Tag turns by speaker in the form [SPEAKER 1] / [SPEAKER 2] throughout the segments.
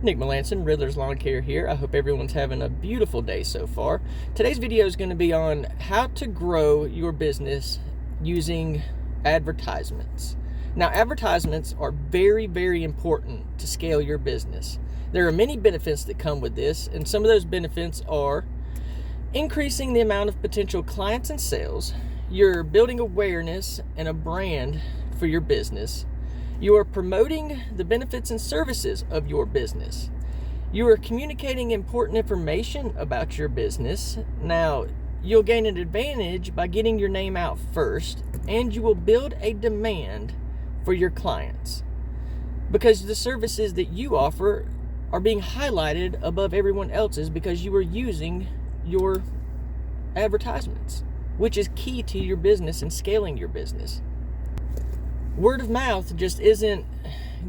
[SPEAKER 1] Nick Melanson, Riddler's Lawn Care here. I hope everyone's having a beautiful day so far. Today's video is going to be on how to grow your business using advertisements. Now, advertisements are very, very important to scale your business. There are many benefits that come with this, and some of those benefits are increasing the amount of potential clients and sales. You're building awareness and a brand for your business. You are promoting the benefits and services of your business. You are communicating important information about your business. Now, you'll gain an advantage by getting your name out first, and you will build a demand for your clients because the services that you offer are being highlighted above everyone else's because you are using your advertisements, which is key to your business and scaling your business. Word of mouth just isn't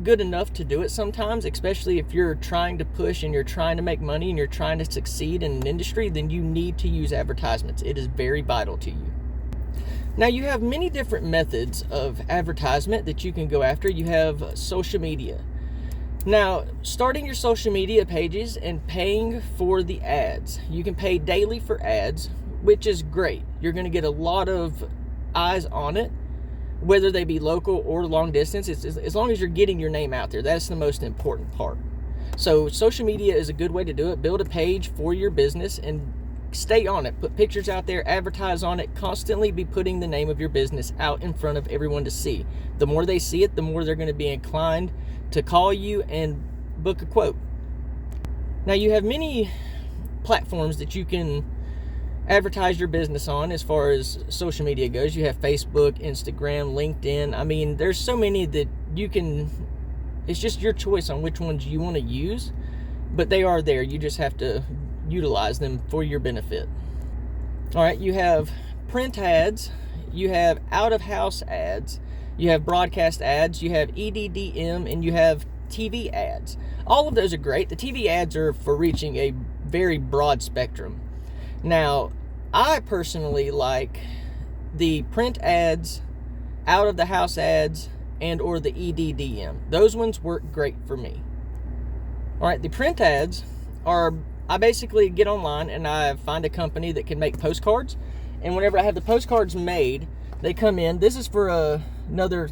[SPEAKER 1] good enough to do it sometimes, especially if you're trying to push and you're trying to make money and you're trying to succeed in an industry. Then you need to use advertisements. It is very vital to you. Now, you have many different methods of advertisement that you can go after. You have social media. Now, starting your social media pages and paying for the ads. You can pay daily for ads, which is great. You're going to get a lot of eyes on it, whether they be local or long distance. As long as you're getting your name out there, that's the most important part. So social media is a good way to do it. Build a page for your business and stay on it. Put pictures out there, advertise on it, constantly be putting the name of your business out in front of everyone to see. The more they see it, the more they're going to be inclined to call you and book a quote. Now, you have many platforms that you can advertise your business on as far as social media goes. You have Facebook, Instagram, LinkedIn. I mean, there's so many that you can, it's just your choice on which ones you want to use, but they are there. You just have to utilize them for your benefit. All right, you have print ads, you have out-of-house ads, you have broadcast ads, you have EDDM, and you have TV ads. All of those are great. The TV ads are for reaching a very broad spectrum. Now, I personally like the print ads, out-of-the-house ads, and or the EDDM. Those ones work great for me. All right, the print ads are, I basically get online and I find a company that can make postcards. And whenever I have the postcards made, they come in. This is for another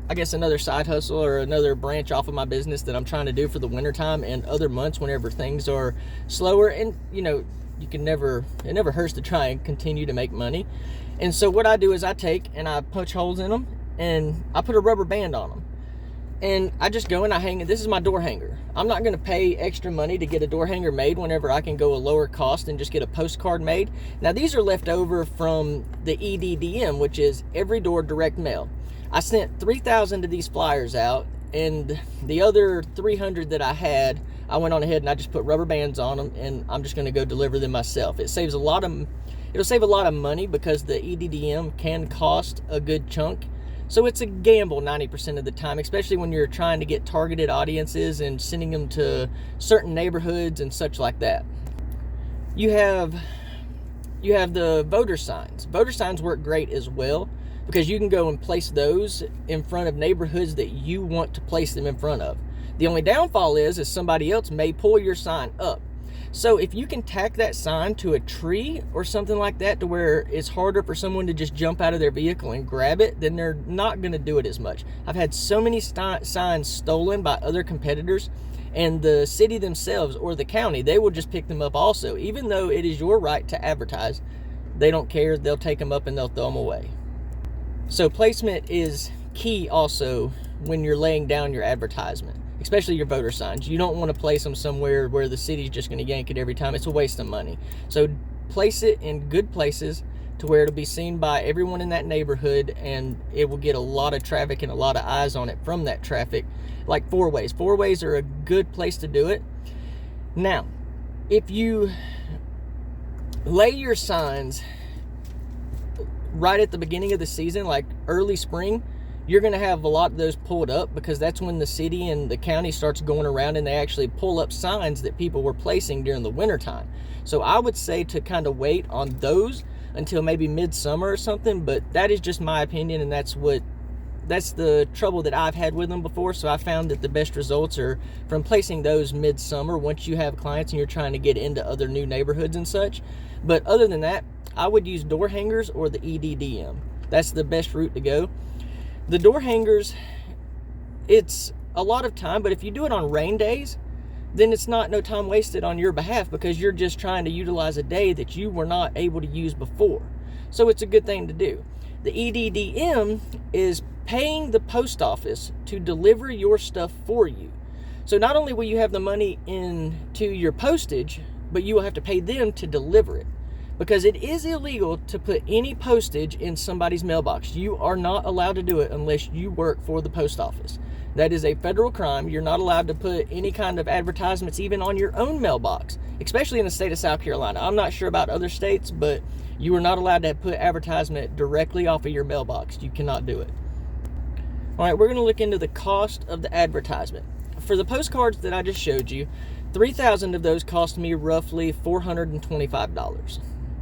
[SPEAKER 1] side hustle or another branch off of my business that I'm trying to do for the wintertime and other months whenever things are slower. And, it never hurts to try and continue to make money. And so what I do is I take and I punch holes in them and I put a rubber band on them. And I just go and I hang it. This is my door hanger. I'm not going to pay extra money to get a door hanger made whenever I can go a lower cost and just get a postcard made. Now, these are left over from the EDDM, which is every door direct mail. I sent 3,000 of these flyers out, and the other 300 that I had, I went on ahead and I just put rubber bands on them, and I'm just going to go deliver them myself. It'll save a lot of money because the EDDM can cost a good chunk. So it's a gamble 90% of the time, especially when you're trying to get targeted audiences and sending them to certain neighborhoods and such like that. You have the voter signs. Voter signs work great as well because you can go and place those in front of neighborhoods that you want to place them in front of. The only downfall is somebody else may pull your sign up. So if you can tack that sign to a tree or something like that to where it's harder for someone to just jump out of their vehicle and grab it, then they're not going to do it as much. I've had so many signs stolen by other competitors, and the city themselves or the county, they will just pick them up also. Even though it is your right to advertise, they don't care. They'll take them up and they'll throw them away. So placement is key also when you're laying down your advertisement, especially your voter signs. You don't want to place them somewhere where the city's just going to yank it every time. It's a waste of money. So place it in good places to where it'll be seen by everyone in that neighborhood, and it will get a lot of traffic and a lot of eyes on it from that traffic. Like four-ways. Four-ways are a good place to do it. Now, if you lay your signs right at the beginning of the season, like early spring, you're going to have a lot of those pulled up because that's when the city and the county starts going around and they actually pull up signs that people were placing during the wintertime. So I would say to kind of wait on those until maybe midsummer or something, but that is just my opinion, and that's what that's the trouble that I've had with them before. So I found that the best results are from placing those midsummer once you have clients and you're trying to get into other new neighborhoods and such. But other than that, I would use door hangers or the EDDM. That's the best route to go. The door hangers, it's a lot of time, but if you do it on rain days, then it's not no time wasted on your behalf, because you're just trying to utilize a day that you were not able to use before. So it's a good thing to do. The EDDM is paying the post office to deliver your stuff for you. So not only will you have the money into your postage, but you will have to pay them to deliver it, because it is illegal to put any postage in somebody's mailbox. You are not allowed to do it unless you work for the post office. That is a federal crime. You're not allowed to put any kind of advertisements even on your own mailbox, especially in the state of South Carolina. I'm not sure about other states, but you are not allowed to put advertisement directly off of your mailbox. You cannot do it. All right, we're going to look into the cost of the advertisement. For the postcards that I just showed you, 3,000 of those cost me roughly $425.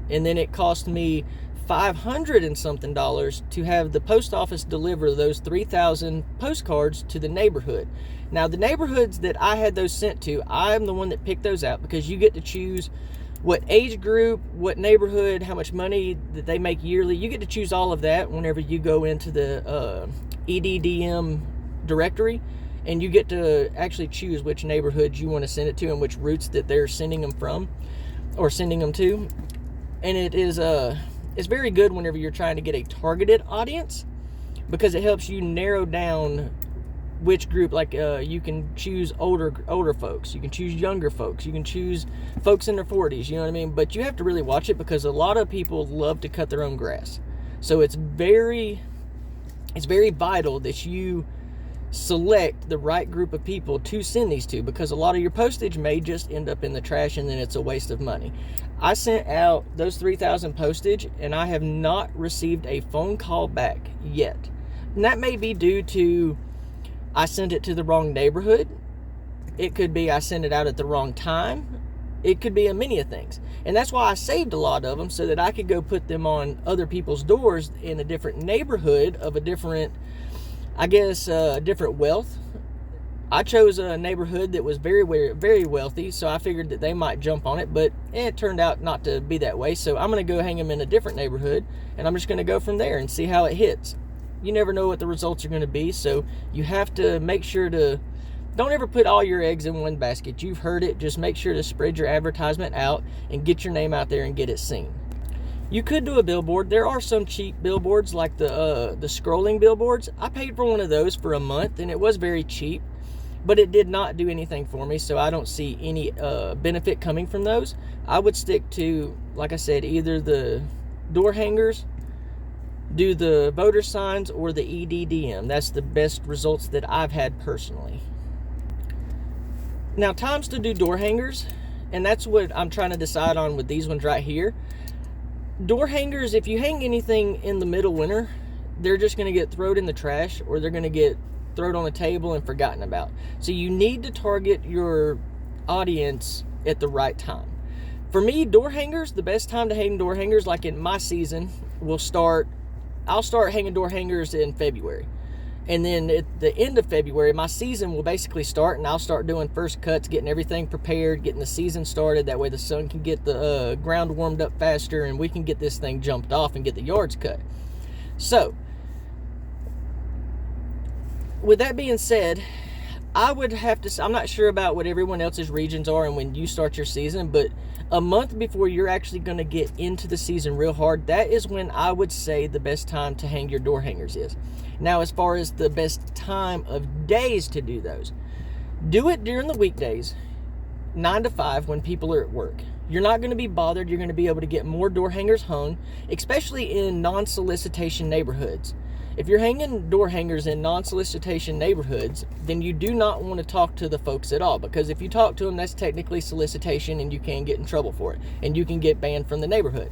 [SPEAKER 1] And then it cost me $500 and something to have the post office deliver those 3,000 postcards to the neighborhood. Now, the neighborhoods that I had those sent to, I'm the one that picked those out, because you get to choose what age group, what neighborhood, how much money that they make yearly. You get to choose all of that whenever you go into the EDDM directory, and you get to actually choose which neighborhoods you want to send it to and which routes that they're sending them from or sending them to. And it is it's very good whenever you're trying to get a targeted audience, because it helps you narrow down which group. Like you can choose older folks, you can choose younger folks, you can choose folks in their 40s, you know what I mean? But you have to really watch it, because a lot of people love to cut their own grass. So it's very vital that you select the right group of people to send these to, because a lot of your postage may just end up in the trash, and then it's a waste of money. I sent out those 3,000 postage, and I have not received a phone call back yet. And that may be due to I sent it to the wrong neighborhood. It could be I sent it out at the wrong time. It could be a many of things. And that's why I saved a lot of them, so that I could go put them on other people's doors in a different neighborhood of a different, I guess, different wealth. I chose a neighborhood that was very, very wealthy, so I figured that they might jump on it, but it turned out not to be that way. So I'm going to go hang them in a different neighborhood, and I'm just going to go from there and see how it hits. You never know what the results are going to be, so you have to make sure to, don't ever put all your eggs in one basket. You've heard it. Just make sure to spread your advertisement out and get your name out there and get it seen. You could do a billboard. There are some cheap billboards, like the scrolling billboards. I paid for one of those for a month, and it was very cheap, but it did not do anything for me, so I don't see any benefit coming from those. I would stick to, like I said, either the door hangers, do the voter signs, or the EDDM. That's the best results that I've had personally. Now, times to do door hangers, and that's what I'm trying to decide on with these ones right here. Door hangers, if you hang anything in the middle winter, they're just going to get thrown in the trash, or they're going to get thrown on a table and forgotten about. So you need to target your audience at the right time. For me, door hangers, the best time to hang door hangers, like in my season, I'll start hanging door hangers in February. And then at the end of February, my season will basically start, and I'll start doing first cuts, getting everything prepared, getting the season started. That way the sun can get the ground warmed up faster, and we can get this thing jumped off and get the yards cut. So, with that being said, I would have to, I'm not sure about what everyone else's regions are and when you start your season, but a month before you're actually going to get into the season real hard, that is when I would say the best time to hang your door hangers is. Now, as far as the best time of days to do those, do it during the weekdays, 9 to 5, when people are at work. You're not going to be bothered. You're going to be able to get more door hangers hung, especially in non-solicitation neighborhoods. If you're hanging door hangers in non-solicitation neighborhoods, then you do not want to talk to the folks at all, because if you talk to them, that's technically solicitation, and you can get in trouble for it, and you can get banned from the neighborhood.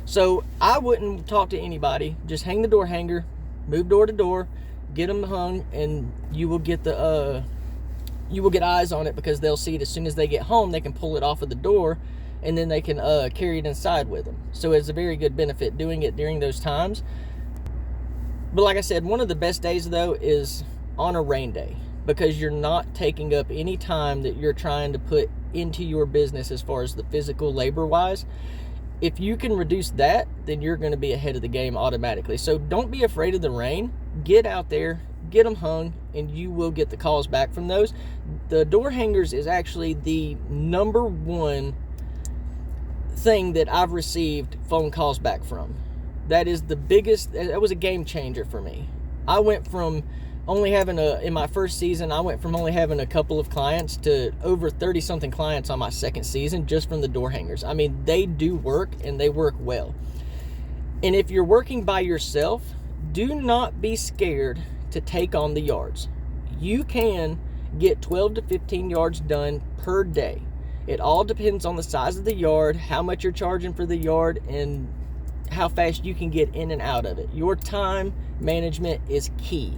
[SPEAKER 1] So I wouldn't talk to anybody. Just hang the door hanger, move door to door, get them hung, and you will get eyes on it, because they'll see it as soon as they get home. They can pull it off of the door, and then they can carry it inside with them. So it's a very good benefit doing it during those times. But like I said, one of the best days though is on a rain day, because you're not taking up any time that you're trying to put into your business as far as the physical labor wise. If you can reduce that, then you're going to be ahead of the game automatically. So don't be afraid of the rain. Get out there, get them hung, and you will get the calls back from those. The door hangers is actually the number one thing that I've received phone calls back from. That is the biggest. That was a game changer for me. I went from only having in my first season, I went from only having a couple of clients to over 30 something clients on my second season just from the door hangers. I mean, they do work, and they work well. And if you're working by yourself, do not be scared to take on the yards. You can get 12 to 15 yards done per day. It all depends on the size of the yard, how much you're charging for the yard, and how fast you can get in and out of it. Your time management is key.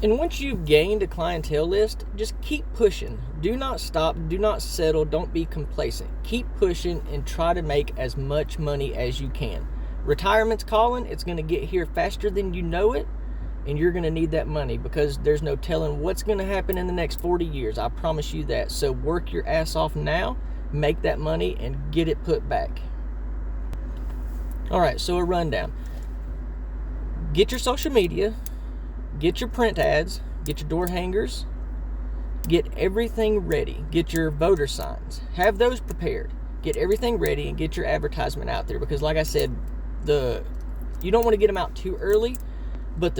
[SPEAKER 1] And once you've gained a clientele list, just keep pushing. Do not stop. Do not settle. Don't be complacent. Keep pushing and try to make as much money as you can. Retirement's calling. It's going to get here faster than you know it, and you're going to need that money, because there's no telling what's going to happen in the next 40 years. I promise you that. So work your ass off now, make that money, and get it put back. All right, so a rundown. Get your social media. Get your print ads, get your door hangers, get everything ready. Get your voter signs, have those prepared. Get everything ready and get your advertisement out there, because like I said, you don't want to get them out too early, but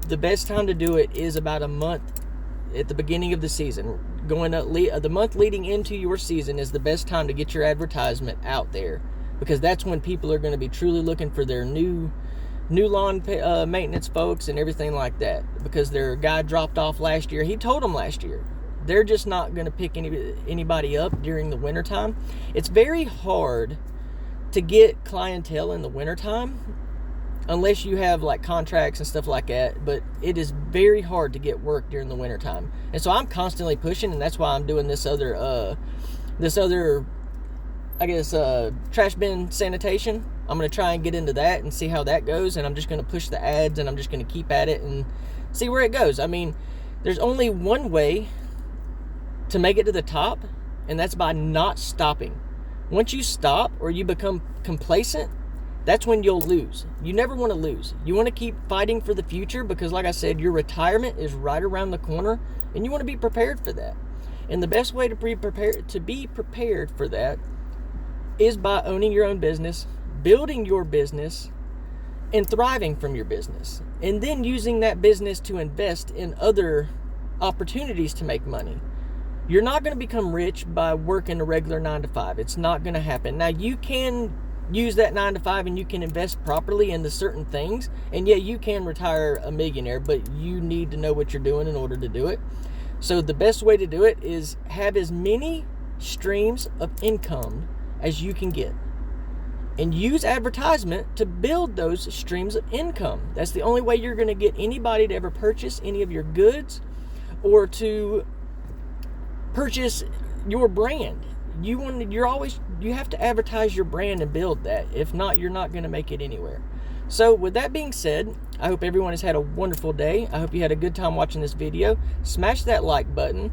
[SPEAKER 1] the best time to do it is about a month at the beginning of the season. The month leading into your season is the best time to get your advertisement out there, because that's when people are going to be truly looking for their new lawn maintenance folks and everything like that, because their guy dropped off last year. He told them last year they're just not going to pick anybody up during the wintertime. It's very hard to get clientele in the wintertime unless you have like contracts and stuff like that, but it is very hard to get work during the wintertime. And so I'm constantly pushing, and that's why I'm doing this other I guess trash bin sanitation. I'm going to try and get into that and see how that goes, and I'm just going to push the ads, and I'm just going to keep at it and see where it goes. I mean, there's only one way to make it to the top, and that's by not stopping. Once you stop or you become complacent, that's when you'll lose. You never want to lose. You want to keep fighting for the future, because like I said, your retirement is right around the corner, and you want to be prepared for that. And the best way to be prepared for that is by owning your own business, building your business, and thriving from your business, and then using that business to invest in other opportunities to make money. You're not going to become rich by working a regular 9-to-5. It's not going to happen. Now, you can use that 9-to-5 and you can invest properly into certain things, and yeah, you can retire a millionaire, but you need to know what you're doing in order to do it. So the best way to do it is have as many streams of income as you can get, and use advertisement to build those streams of income. That's the only way you're going to get anybody to ever purchase any of your goods or to purchase your brand. You have to advertise your brand and build that. If not, you're not going to make it anywhere. So with that being said, I hope everyone has had a wonderful day. I hope you had a good time watching this video. Smash that like button.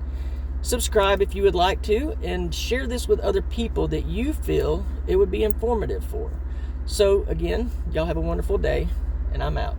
[SPEAKER 1] Subscribe if you would like to, and share this with other people that you feel it would be informative for. So again, y'all have a wonderful day, and I'm out.